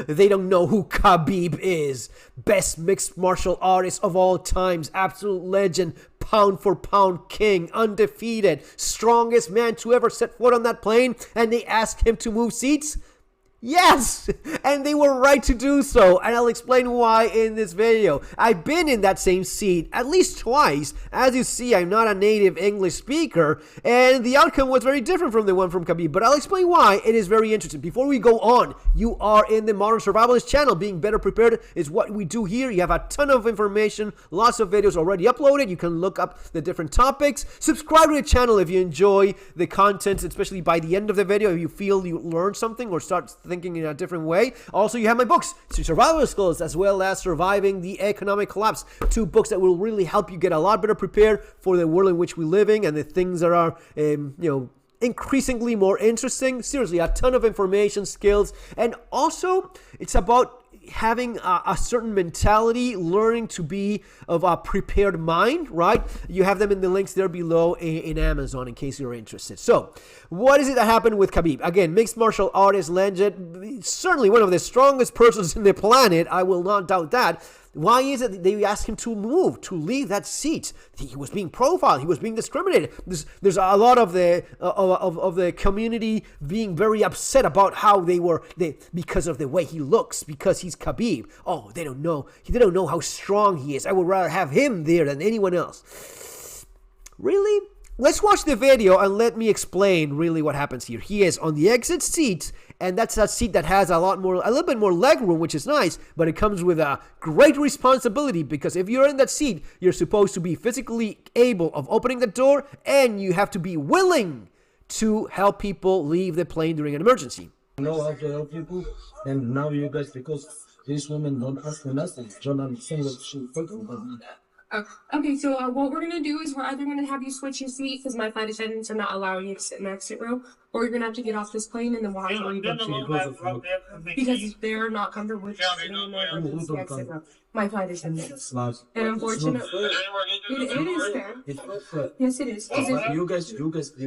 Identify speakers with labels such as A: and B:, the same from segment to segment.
A: They don't know who Khabib is. Best mixed martial artist of all times. Absolute legend. Pound for pound king. Undefeated. Strongest man to ever set foot on that plane. And they asked him to move seats? Yes, and they were right to do so, and I'll explain why in this video. I've been in that same seat at least twice. As you see, I'm not a native English speaker, and the outcome was very different from the one from Khabib, but I'll explain why. It is very interesting. Before we go on, you are in the Modern Survivalist channel. Being better prepared is what we do here. You have a ton of information, lots of videos already uploaded. You can look up the different topics. Subscribe to the channel if you enjoy the content, especially by the end of the video, if you feel you learned something or start thinking in a different way. Also, you have my books, Survival Skills, as well as Surviving the Economic Collapse. 2 books that will really help you get a lot better prepared for the world in which we're living and the things that are, increasingly more interesting. Seriously, a ton of information, skills, and also it's about having a certain mentality, learning to be of a prepared mind, right? You have them in the links there below in Amazon in case you're interested. So, what is it that happened with Khabib? Again, mixed martial artist, legend, certainly one of the strongest persons in the planet. I will not doubt that. Why is it that they asked him to move, to leave that seat? He was being profiled. He was being discriminated. There's a lot of the community being very upset about how because of the way he looks, because he's Khabib. Oh, they don't know how strong he is. I would rather have him there than anyone else. Really? Let's watch the video and let me explain really what happens here. He is on the exit seat, and that's a seat that has a little bit more leg room, which is nice, but it comes with a great responsibility because if you're in that seat, you're supposed to be physically able of opening the door, and you have to be willing to help people leave the plane during an emergency.
B: I know how to help people, and now you guys, because these women don't ask for nothing, don't understand what she's talking about.
C: Okay, so what we're going to do is we're either going to have you switch your seat because my flight attendants are not allowing you to sit in the exit row, or you're going to have to get off this plane and then we'll have to leave because they're not comfortable with sitting in the exit row. My flight attendants. And unfortunately, it is fair. Yes, it is.
B: You guys,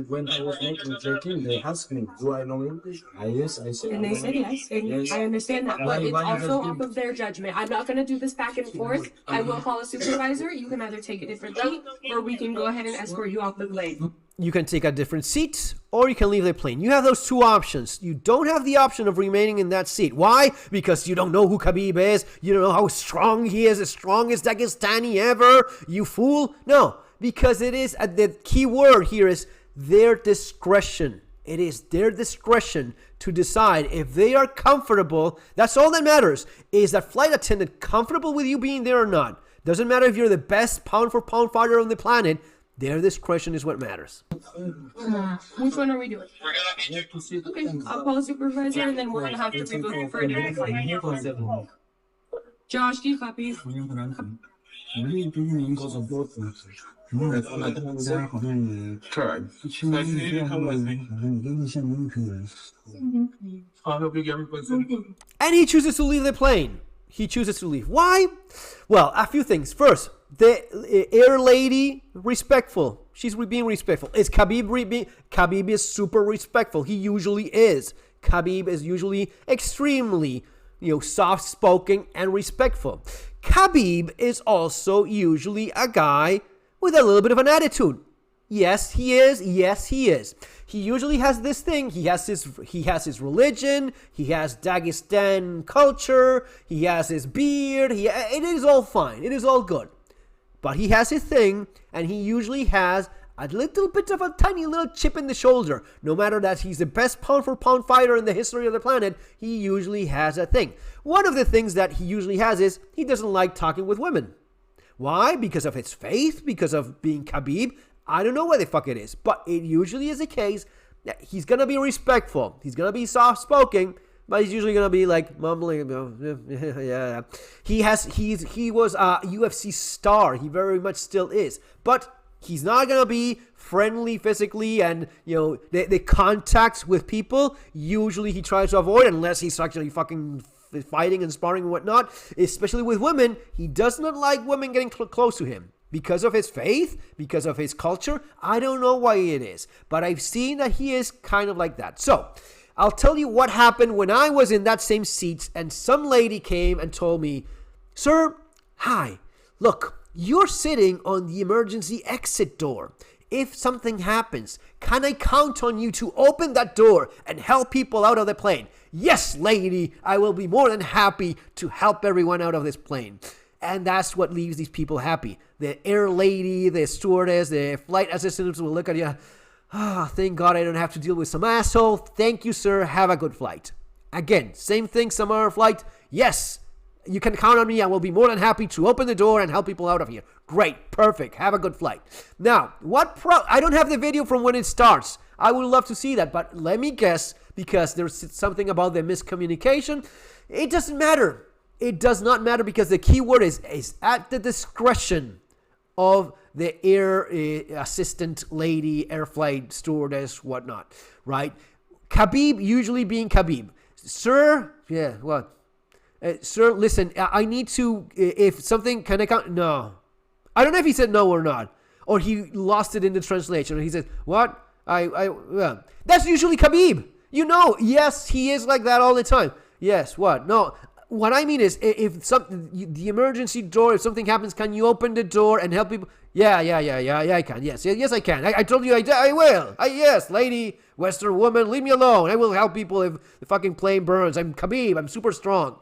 B: when I was making check-in, they asked me, do I know English? Yes, I said.
C: And they said yes, and yes. I understand that, but it's also off of their judgment. I'm not going to do this back and forth. I will call a supervisor. You can either take a different seat, or we can go ahead and escort you off the plane.
A: You can take a different seat, or you can leave the plane. You have those 2 options. You don't have the option of remaining in that seat. Why? Because you don't know who Khabib is. You don't know how strong he is, the strongest Dagestani ever. You fool. No, because it is, the key word here is their discretion. It is their discretion to decide if they are comfortable. That's all that matters. Is that flight attendant comfortable with you being there or not? Doesn't matter if you're the best pound-for-pound fighter on the planet. Their discretion is what matters.
C: Which one are we doing? Okay, I'll call a supervisor and then we're going to have to rebook you for a different flight. Josh, do you copy?
A: And he chooses to leave the plane. He chooses to leave. Why? Well, a few things. First, the air lady, respectful. She's being respectful. Is Khabib Khabib is super respectful. He usually is. Khabib is usually extremely, soft-spoken and respectful. Khabib is also usually a guy with a little bit of an attitude. Yes, he is. Yes, he is. He usually has this thing. He has his religion. He has Dagestan culture. He has his beard. It is all fine. It is all good. But he has his thing, and he usually has a little bit of a tiny little chip in the shoulder. No matter that he's the best pound-for-pound fighter in the history of the planet, he usually has a thing. One of the things that he usually has is he doesn't like talking with women. Why? Because of his faith? Because of being Khabib? I don't know what the fuck it is, but it usually is the case that he's going to be respectful. He's going to be soft-spoken, but he's usually going to be like mumbling. Yeah. He was a UFC star. He very much still is. But he's not going to be friendly physically, and the contacts with people, usually he tries to avoid unless he's actually fucking fighting and sparring and whatnot. Especially with women, he does not like women getting close to him. Because of his faith, because of his culture, I don't know why it is. But I've seen that he is kind of like that. So, I'll tell you what happened when I was in that same seat and some lady came and told me, "Sir, hi, look, you're sitting on the emergency exit door. If something happens, can I count on you to open that door and help people out of the plane?" "Yes, lady, I will be more than happy to help everyone out of this plane." And that's what leaves these people happy. The air lady, the stewardess, the flight assistants will look at you. "Ah, thank God I don't have to deal with some asshole. Thank you, sir. Have a good flight." Again, same thing, some other flight. "Yes, you can count on me. I will be more than happy to open the door and help people out of here." Great, perfect. Have a good flight. Now, I don't have the video from when it starts. I would love to see that, but let me guess, because there's something about the miscommunication. It doesn't matter. It does not matter, because the key word is at the discretion of the air assistant lady, air flight stewardess, whatnot, right? Khabib usually being Khabib. "Sir," yeah, what? "Sir, listen, I need to, if something, can I count?" No. I don't know if he said no or not, or he lost it in the translation, or he said, "What? Well, that's usually Khabib. You know, yes, he is like that all the time. Yes, what? No. What I mean is, if the emergency door, if something happens, can you open the door and help people?" Yeah, I can. Yes, I can. I told you I will. Yes, lady, Western woman, leave me alone. I will help people if the fucking plane burns. I'm Khabib. I'm super strong.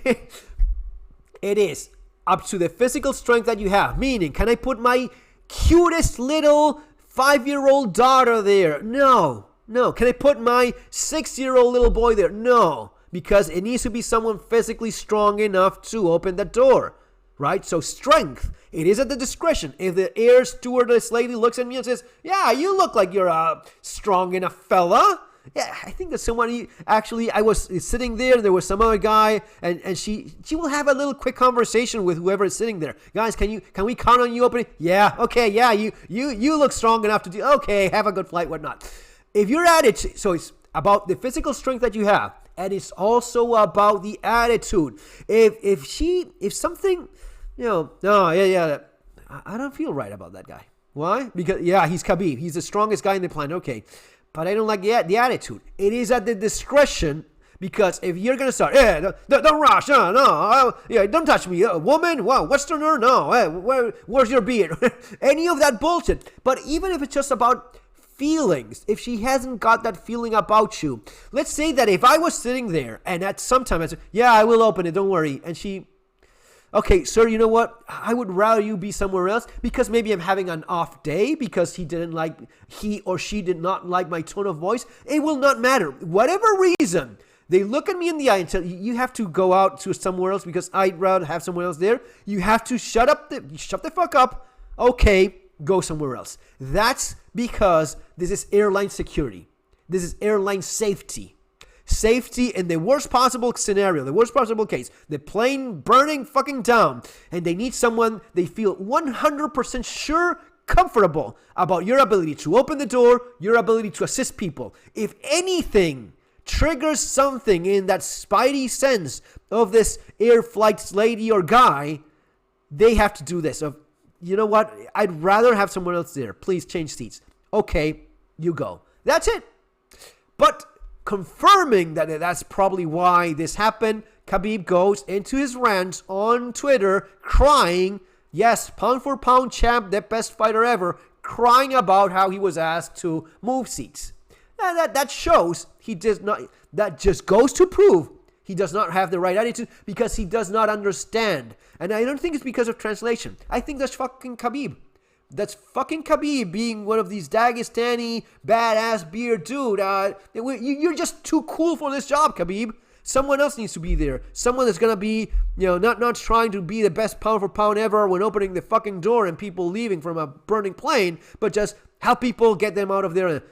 A: It is up to the physical strength that you have. Meaning, can I put my cutest little 5-year-old daughter there? No. Can I put my 6-year-old little boy there? No. Because it needs to be someone physically strong enough to open the door, right? So strength, it is at the discretion. If the air stewardess lady looks at me and says, "Yeah, you look like you're a strong enough fella." Yeah, I think that somebody, actually, I was sitting there, and there was some other guy, and she will have a little quick conversation with whoever is sitting there. "Guys, can we count on you opening?" "Yeah, okay, yeah, you look strong enough to do." "Okay, have a good flight," whatnot. If you're at it, so it's about the physical strength that you have. And it's also about the attitude. If something, no, yeah, I don't feel right about that guy. Why? Because, yeah, he's Khabib. He's the strongest guy in the planet. Okay. But I don't like the attitude. It is at the discretion, because if you're going to start, don't rush, no, don't touch me, woman, wow, Westerner, no, where's your beard? Any of that bullshit. But even if it's just about feelings, if she hasn't got that feeling about you, let's say that if I was sitting there and at some time I said, "Yeah, I will open it, don't worry," and she, "Okay, sir, you know what? I would rather you be somewhere else, because maybe I'm having an off day, because he or she did not like my tone of voice." It will not matter. Whatever reason, they look at me in the eye and tell you have to go out to somewhere else because I'd rather have someone else there. You have to shut the fuck up. Okay, go somewhere else. That's because this is airline security. This is airline safety. Safety in the worst possible scenario, the worst possible case. The plane burning fucking down, and they need someone they feel 100% sure, comfortable about your ability to open the door, your ability to assist people. If anything triggers something in that spidey sense of this air flight lady or guy, they have to do this. You know what? I'd rather have someone else there. Please change seats. Okay, you go. That's it. But confirming that that's probably why this happened, Khabib goes into his rant on Twitter crying, yes, pound for pound champ, the best fighter ever, crying about how he was asked to move seats. And that shows he does not, that just goes to prove he does not have the right attitude, because he does not understand. And I don't think it's because of translation. I think that's fucking Khabib. That's fucking Khabib being one of these Dagestani badass beard dude. You're just too cool for this job, Khabib. Someone else needs to be there. Someone that's gonna be, not trying to be the best pound for pound ever when opening the fucking door and people leaving from a burning plane, but just help people, get them out of there.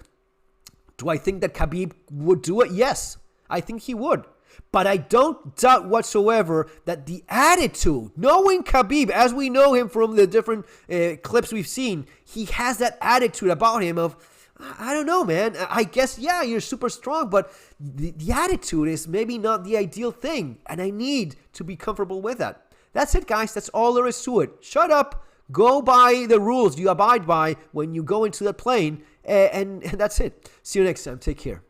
A: Do I think that Khabib would do it? Yes, I think he would. But I don't doubt whatsoever that the attitude, knowing Khabib as we know him from the different clips we've seen, he has that attitude about him of, I don't know, man. I guess, yeah, you're super strong, but the attitude is maybe not the ideal thing. And I need to be comfortable with that. That's it, guys. That's all there is to it. Shut up. Go by the rules you abide by when you go into that plane. And that's it. See you next time. Take care.